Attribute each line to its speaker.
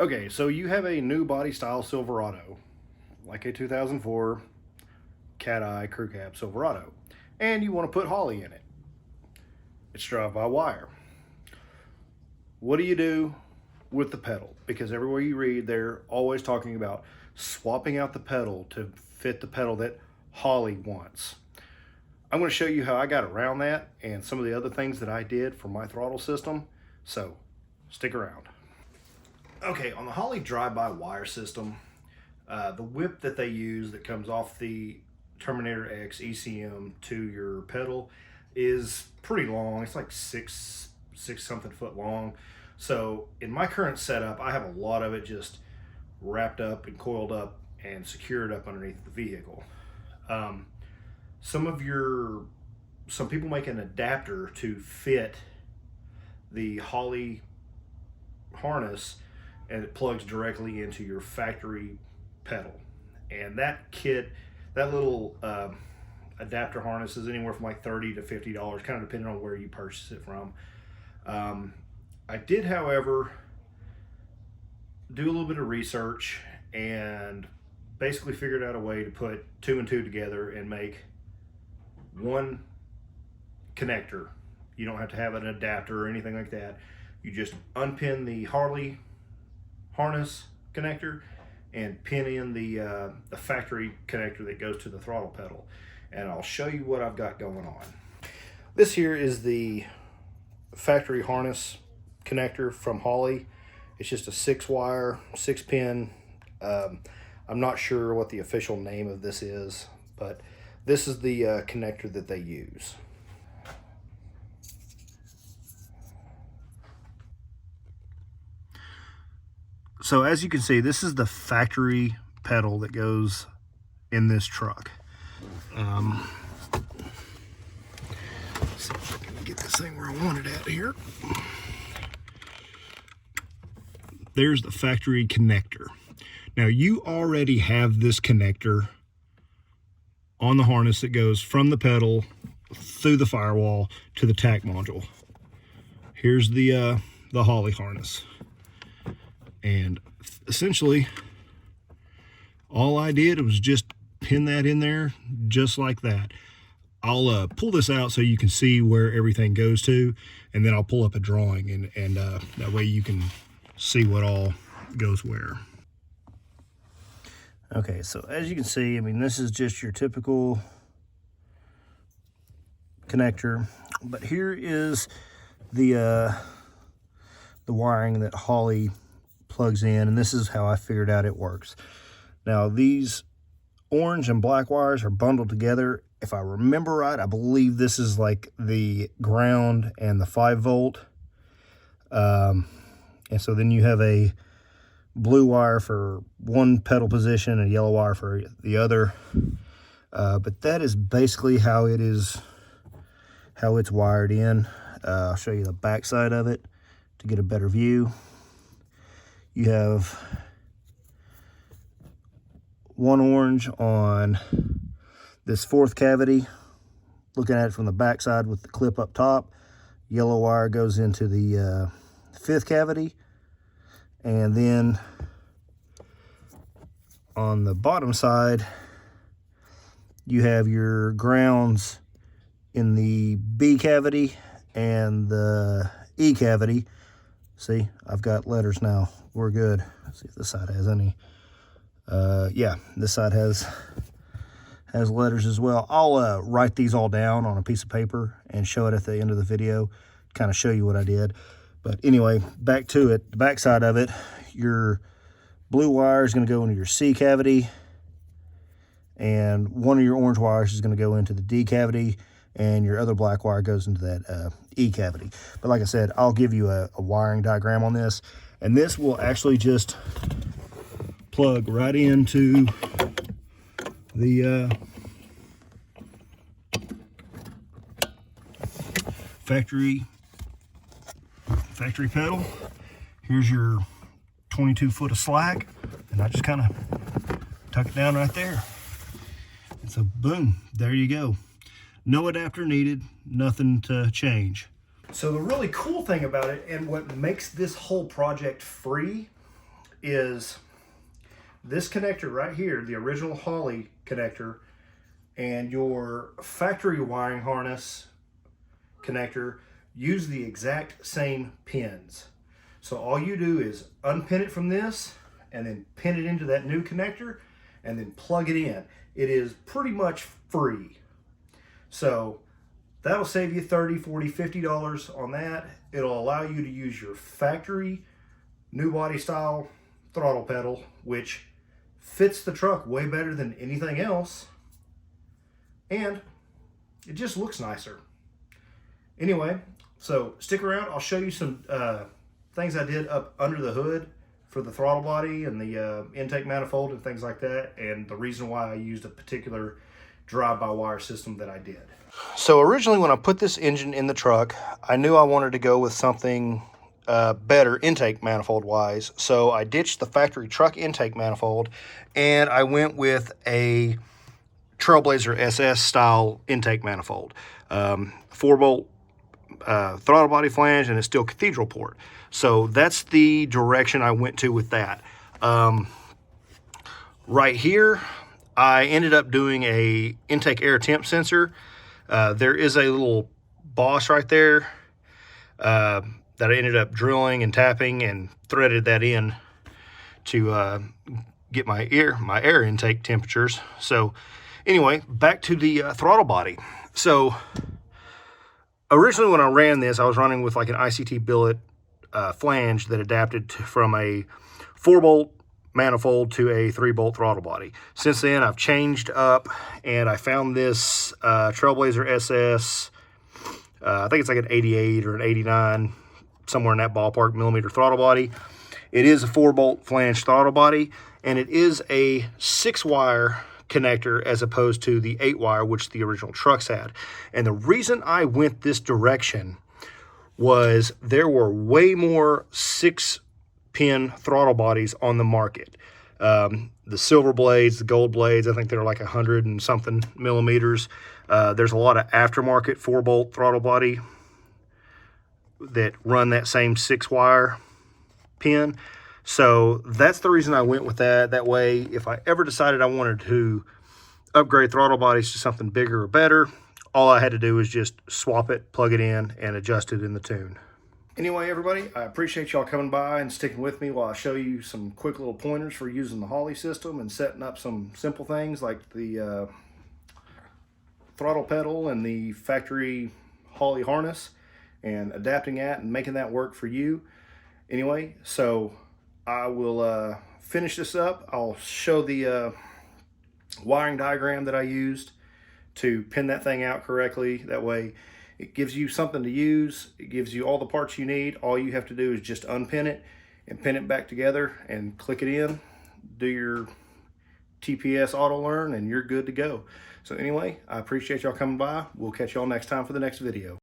Speaker 1: Okay, so you have a new body style Silverado, like a 2004 Cat Eye Crew Cab Silverado, and you want to put Holley in it. It's drive-by-wire. What do you do with the pedal? Because everywhere you read, they're always talking about swapping out the pedal to fit the pedal that Holley wants. I'm going to show you how I got around that and some of the other things that I did for my throttle system, so stick around. Okay, on the Holley drive-by-wire system, the whip that they use that comes off the Terminator X ECM to your pedal is pretty long. It's like six something foot long. So in my current setup, I have a lot of it just wrapped up and coiled up and secured up underneath the vehicle. Some people make an adapter to fit the Holley harness, and it plugs directly into your factory pedal. And that kit, that little adapter harness is anywhere from like $30 to $50, kind of depending on where you purchase it from. I did, however, do a little bit of research and basically figured out a way to put two and two together and make one connector. You don't have to have an adapter or anything like that. You just unpin the Holley harness connector and pin in the factory connector that goes to the throttle pedal. And I'll show you what I've got going on. This here is the factory harness connector from Holley. It's just a 6-wire, 6-pin. I'm not sure what the official name of this is, but this is the connector that they use. So as you can see, this is the factory pedal that goes in this truck. Let's see if I can get this thing where I want it at here. There's the factory connector. Now you already have this connector on the harness that goes from the pedal through the firewall to the tack module. Here's the Holley harness. And essentially, all I did was just pin that in there just like that. I'll pull this out so you can see where everything goes to, and then I'll pull up a drawing, and that way you can see what all goes where. Okay, so as you can see, I mean, this is just your typical connector, but here is the wiring that Holley plugs in, and this is how I figured out it works. Now these orange and black wires are bundled together. If I remember right, I believe this is like the ground and the 5-volt, and so then you have a blue wire for one pedal position and a yellow wire for the other, but that is basically how it's wired in. I'll show you the back side of it to get a better view. You have one orange on this 4th cavity, looking at it from the back side with the clip up top. Yellow wire goes into the 5th cavity, and then on the bottom side you have your grounds in the B cavity and the E cavity. See, I've got letters now. We're good. Let's see if this side has any. Yeah, this side has letters as well. I'll write these all down on a piece of paper and show it at the end of the video, kind of show you what I did. But anyway, back to it. The back side of it, your blue wire is going to go into your C cavity, and one of your orange wires is going to go into the D cavity, and your other black wire goes into that E cavity. But like I said, I'll give you a wiring diagram on this, and this will actually just plug right into the factory pedal. Here's your 22 foot of slack, and I just kind of tuck it down right there. And so boom, there you go. No adapter needed, nothing to change. So the really cool thing about it, and what makes this whole project free, is this connector right here, the original Holley connector, and your factory wiring harness connector use the exact same pins. So all you do is unpin it from this and then pin it into that new connector and then plug it in. It is pretty much free. So that'll save you $30, $40, $50 on that. It'll allow you to use your factory new body style throttle pedal, which fits the truck way better than anything else, and it just looks nicer. Anyway, so stick around. I'll show you some things I did up under the hood for the throttle body and the intake manifold and things like that, and the reason why I used a particular drive-by-wire system that I did. So originally when I put this engine in the truck, I knew I wanted to go with something better intake manifold wise. So I ditched the factory truck intake manifold and I went with a Trailblazer SS style intake manifold. 4-bolt throttle body flange, and it's still cathedral port. So that's the direction I went to with that. Right here, I ended up doing a intake air temp sensor. There is a little boss right there that I ended up drilling and tapping and threaded that in to get my air intake temperatures. So anyway, back to the throttle body. So originally when I ran this, I was running with like an ICT billet flange that adapted from a 4-bolt manifold to a 3-bolt throttle body. Since then, I've changed up and I found this Trailblazer SS, I think it's like an 88 or an 89, somewhere in that ballpark, millimeter throttle body. It is a 4-bolt flange throttle body, and it is a 6-wire connector as opposed to the 8-wire, which the original trucks had. And the reason I went this direction was there were way more 6-pin throttle bodies on the market. The silver blades, the gold blades, I think they're like 100 and something millimeters. There's a lot of aftermarket 4-bolt throttle body that run that same 6-wire pin. So that's the reason I went with that. That way, if I ever decided I wanted to upgrade throttle bodies to something bigger or better, all I had to do was just swap it, plug it in, and adjust it in the tune. Anyway, everybody, I appreciate y'all coming by and sticking with me while I show you some quick little pointers for using the Holley system and setting up some simple things like the throttle pedal and the factory Holley harness, and adapting that and making that work for you. Anyway, so I will finish this up. I'll show the wiring diagram that I used to pin that thing out correctly. That way it gives you something to use. It gives you all the parts you need. All you have to do is just unpin it and pin it back together and click it in, do your TPS auto learn, and you're good to go. So anyway, I appreciate y'all coming by. We'll catch y'all next time for the next video.